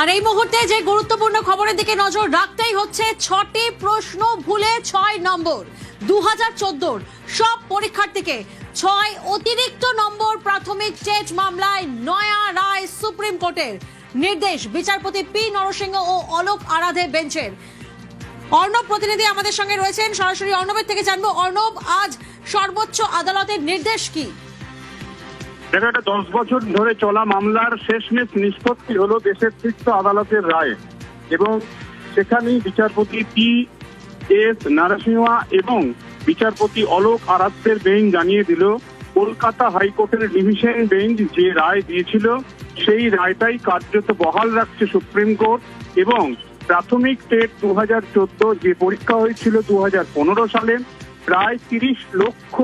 আর এই মুহূর্তে যে গুরুত্বপূর্ণ খবরের দিকে নজর রাখতেই হচ্ছে, 6টি প্রশ্ন ভুলে 6 নম্বর। 2014 সব পরীক্ষার্থীকে 6 অতিরিক্ত নম্বর প্রাথমিক টেট মামলায় নয়া রায় সুপ্রিম কোর্টের। নির্দেশ বিচারপতি পি নরসিংহ ও অলোক আরাধে বেঞ্চের। অর্ণব প্রতিনিধি আমাদের সঙ্গে রয়েছেন, সরাসরি অর্ণবের থেকে জানবো। অর্ণব, আজ সর্বোচ্চ আদালতের নির্দেশ কি? এটা 10 বছর ধরে চলা মামলার শেষমেশ নিষ্পত্তি হলো দেশের শীর্ষ আদালতের রায়, এবং সেখানেই বিচারপতি পি এস নরসিংহ এবং বিচারপতি অলোক আরাধ্যের বেঞ্চ জানিয়ে দিল, কলকাতা হাইকোর্টের ডিভিশন বেঞ্চ যে রায় দিয়েছিল সেই রায়টাই কার্যত বহাল রাখছে সুপ্রিম কোর্ট। এবং প্রাথমিক টেট 2014 যে পরীক্ষা হয়েছিল 2015 সালে, প্রায় 30 লক্ষ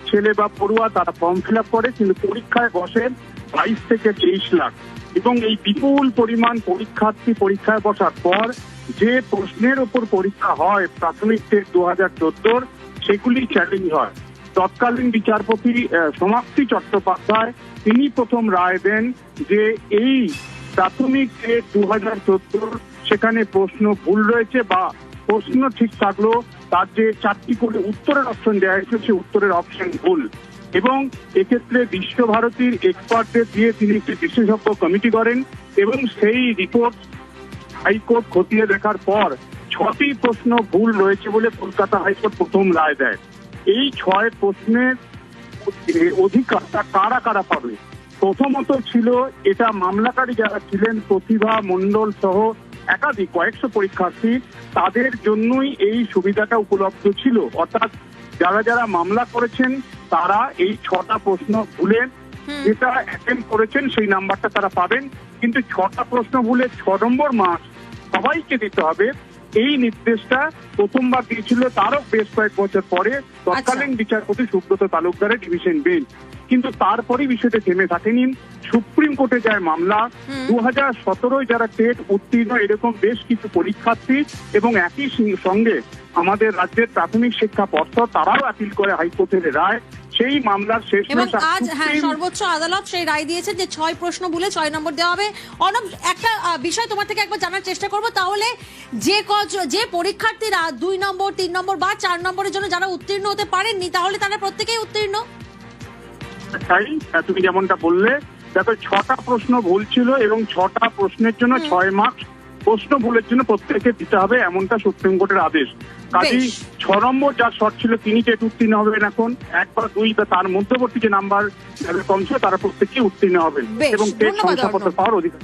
ছেলে বা পড়ুয়া তারা ফর্ম ফিল আপ করে, কিন্তু পরীক্ষায় বসেন 22 থেকে 23 লাখ। এবং এই বিপুল পরিমাণ পরীক্ষার্থী পরীক্ষায় বসার পর যে প্রশ্নের উপর পরীক্ষা হয় প্রাথমিক টেট 2014, সেগুলি চ্যালেঞ্জ হয়। তৎকালীন বিচারপতি সমাপ্তি চট্টোপাধ্যায় তিনি প্রথম রায় দেন যে এই প্রাথমিক টেট 2014 সেখানে প্রশ্ন ভুল রয়েছে, বা প্রশ্ন ঠিক থাকলেও তার যে 4টি করে উত্তরের অপশন দেওয়া হয়েছে সে উত্তরের অপশন ভুল। এবং এক্ষেত্রে বিশ্বভারতীর এক্সপার্টদের দিয়ে তিনি একটি বিশেষজ্ঞ কমিটি করেন, এবং সেই রিপোর্ট হাইকোর্ট খতিয়ে দেখার পর 6টি প্রশ্ন ভুল রয়েছে বলে কলকাতা হাইকোর্ট প্রথম রায় দেয়। এই 6 প্রশ্নের অধিকারটা কারা কারা পাবে? প্রথমত ছিল, এটা মামলাকারী যারা ছিলেন প্রতিভা মণ্ডল সহ একাধিক কয়েকশো পরীক্ষার্থী, তাদের জন্যই এই সুবিধাটা উপলব্ধ ছিল। অর্থাৎ যারা যারা মামলা করেছেন তারা এই 6টা প্রশ্ন ভুলে যেটা অ্যাটেম্প করেছেন সেই নাম্বারটা তারা পাবেন, কিন্তু 6টা প্রশ্ন ভুলে 6 নম্বর মার্কস সবাইকে দিতে হবে। এই নির্দেশটা প্রথমবার দিয়েছিল তারও বেশ কয়েক বছর পরে তৎকালীন বিচারপতি সুব্রত তালুকদারের ডিভিশন বেঞ্চ। কিন্তু তারপরে বিষয়টা থেমে থাকেনি, সুপ্রিম কোর্টে যায় মামলা। 2017 যারা টেট উত্তীর্ণ এরকম বেশ কিছু পরীক্ষার্থী এবং একই সঙ্গে আমাদের রাজ্যের প্রাথমিক শিক্ষা পর্ষদ তারাও আপিল করে হাইকোর্টের রায়। সেই মামলার শেষ এবং আজ সর্বোচ্চ আদালত সেই রায় দিয়েছে যে 6 প্রশ্ন ভুলে 6 নম্বর দেওয়া হবে। অর্ণব, একটা বিষয় তোমার থেকে একবার জানার চেষ্টা করব, তাহলে যে পরীক্ষার্থীরা 2 নম্বর 3 নম্বর বা 4 নম্বরের জন্য যারা উত্তীর্ণ হতে পারেননি, তাহলে তারা প্রত্যেকেই উত্তীর্ণ? তাই তুমি যেমনটা বললে, দেখো 6টা প্রশ্ন ভুল ছিল এবং 6টা প্রশ্নের জন্য 6 মার্কস প্রশ্ন ভুলের জন্য প্রত্যেকে দিতে হবে, এমনটা সুপ্রিম কোর্টের আদেশ। কাজেই 6 নম্বর যার শর্ট ছিল তিনি টেট উত্তীর্ণ হবেন। এখন 1 বা 2 বা তার মধ্যবর্তী যে নাম্বার কম ছিল তারা প্রত্যেকেই উত্তীর্ণ হবেন এবং টেট শংসাপত্র পাওয়ার অধিকার।